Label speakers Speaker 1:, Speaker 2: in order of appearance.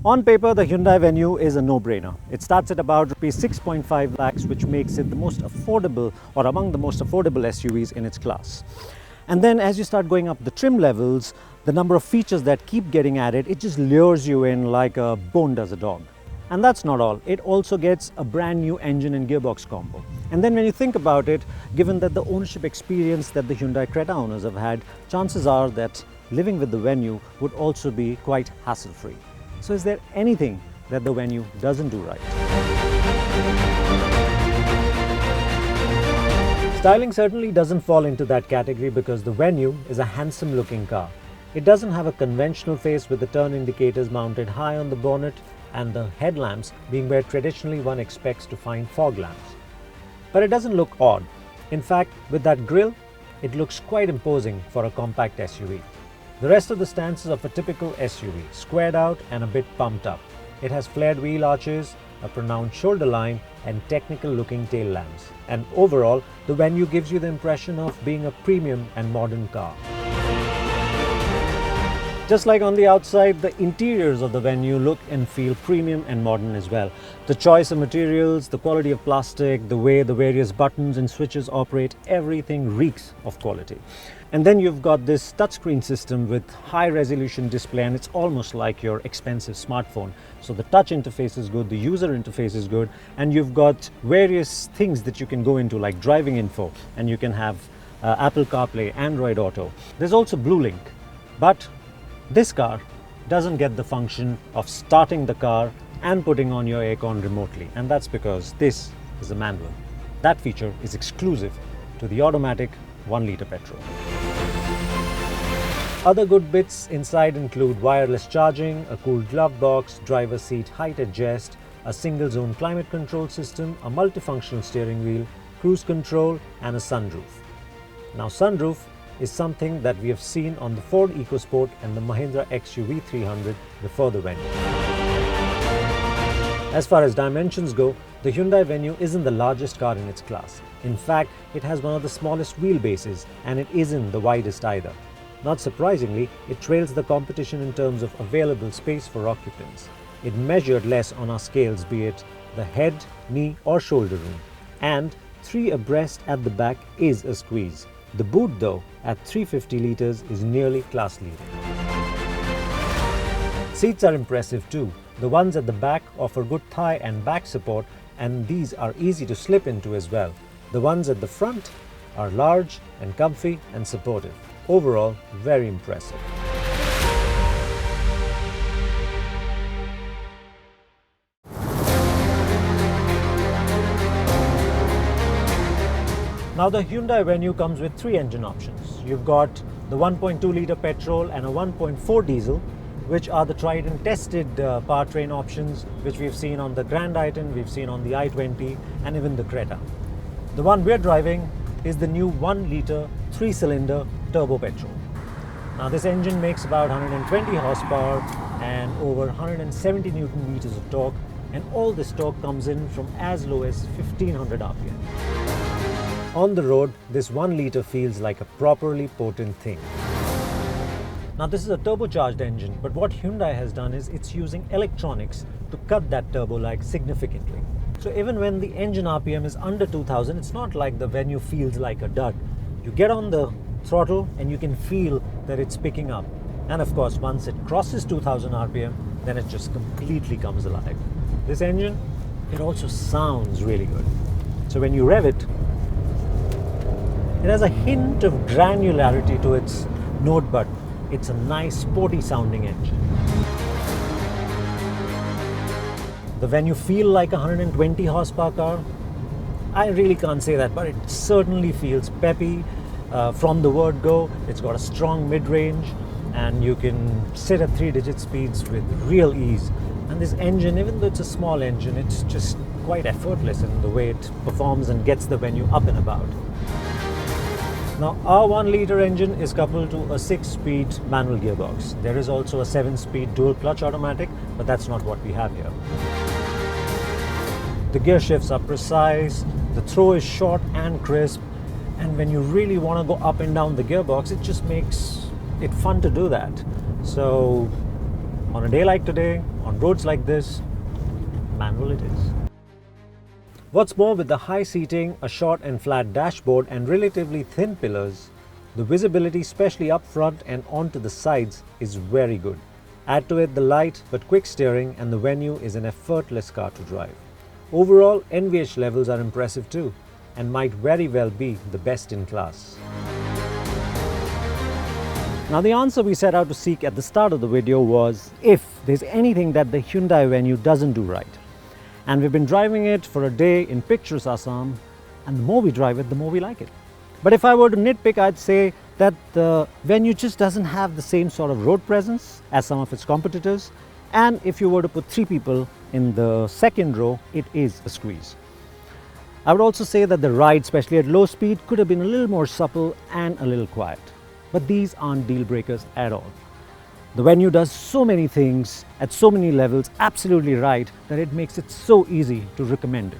Speaker 1: On paper, the Hyundai Venue is a no-brainer. It starts at about rupees 6.5 lakhs, which makes it the most affordable or among the most affordable SUVs in its class. And then as you start going up the trim levels, the number of features that keep getting added, it just lures you in like a bone does a dog. And that's not all. It also gets a brand new engine and gearbox combo. And then when you think about it, given that the ownership experience that the Hyundai Creta owners have had, chances are that living with the Venue would also be quite hassle-free. So is there anything that the Venue doesn't do right? Styling certainly doesn't fall into that category because the Venue is a handsome looking car. It doesn't have a conventional face with the turn indicators mounted high on the bonnet and the headlamps being where traditionally one expects to find fog lamps. But it doesn't look odd. In fact, with that grille, it looks quite imposing for a compact SUV. The rest of the stance is of a typical SUV, squared out and a bit pumped up. It has flared wheel arches, a pronounced shoulder line and technical looking tail lamps. And overall, the Venue gives you the impression of being a premium and modern car. Just like on the outside, the interiors of the Venue look and feel premium and modern as well. The choice of materials, the quality of plastic, the way the various buttons and switches operate, everything reeks of quality. And then you've got this touchscreen system with high resolution display, and it's almost like your expensive smartphone. So the touch interface is good, the user interface is good, and you've got various things that you can go into like driving info, and you can have Apple CarPlay, Android Auto. There's also BlueLink, but this car doesn't get the function of starting the car and putting on your aircon remotely, and that's because this is a manual. That feature is exclusive to the automatic 1-litre petrol. Other good bits inside include wireless charging, a cool glove box, driver seat height adjust, a single zone climate control system, a multifunctional steering wheel, cruise control and a sunroof. Now sunroof is something that we have seen on the Ford EcoSport and the Mahindra XUV300 before the Venue. As far as dimensions go, the Hyundai Venue isn't the largest car in its class. In fact, it has one of the smallest wheelbases and it isn't the widest either. Not surprisingly, it trails the competition in terms of available space for occupants. It measured less on our scales, be it the head, knee or shoulder room. And 3 abreast at the back is a squeeze. The boot though, at 350 litres is nearly class leading. Seats are impressive too. The ones at the back offer good thigh and back support, and these are easy to slip into as well. The ones at the front are large and comfy and supportive. Overall, very impressive. Now the Hyundai Venue comes with 3 engine options. You've got the 1.2-litre petrol and a 1.4 diesel, which are the tried and tested powertrain options which we've seen on the Grand i10, we've seen on the i20 and even the Creta. The one we're driving is the new 1-litre 3-cylinder turbo petrol. Now this engine makes about 120 horsepower and over 170 Newton meters of torque, and all this torque comes in from as low as 1500 RPM. On the road, this 1-litre feels like a properly potent thing. Now this is a turbocharged engine, but what Hyundai has done is it's using electronics to cut that turbo lag significantly. So even when the engine RPM is under 2000, it's not like the Venue feels like a dud. You get on the throttle and you can feel that it's picking up. And of course, once it crosses 2000 RPM, then it just completely comes alive. This engine, it also sounds really good. So when you rev it, it has a hint of granularity to its note, but it's a nice sporty sounding engine. The Venue feel like a 120 horsepower car? I really can't say that, but it certainly feels peppy from the word go. It's got a strong mid-range and you can sit at 3-digit speeds with real ease. And this engine, even though it's a small engine, it's just quite effortless in the way it performs and gets the Venue up and about. Now our 1-litre engine is coupled to a 6-speed manual gearbox. There is also a 7-speed dual clutch automatic, but that's not what we have here. The gear shifts are precise, the throw is short and crisp, and when you really want to go up and down the gearbox, it just makes it fun to do that. So on a day like today, On roads like this, manual it is. What's more, with the high seating, a short and flat dashboard and relatively thin pillars, the visibility, especially up front and onto the sides, is very good. Add to it the light but quick steering and the Venue is an effortless car to drive. Overall, NVH levels are impressive too and might very well be the best in class. Now, the answer we set out to seek at the start of the video was if there's anything that the Hyundai Venue doesn't do right. And we've been driving it for a day in picturesque Assam, and the more we drive it, the more we like it. But if I were to nitpick, I'd say that the Venue just doesn't have the same sort of road presence as some of its competitors. And if you were to put 3 people in the second row, it is a squeeze. I would also say that the ride, especially at low speed, could have been a little more supple and a little quiet. But these aren't deal breakers at all. The Venue does so many things at so many levels absolutely right that it makes it so easy to recommend it.